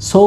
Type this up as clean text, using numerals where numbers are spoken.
100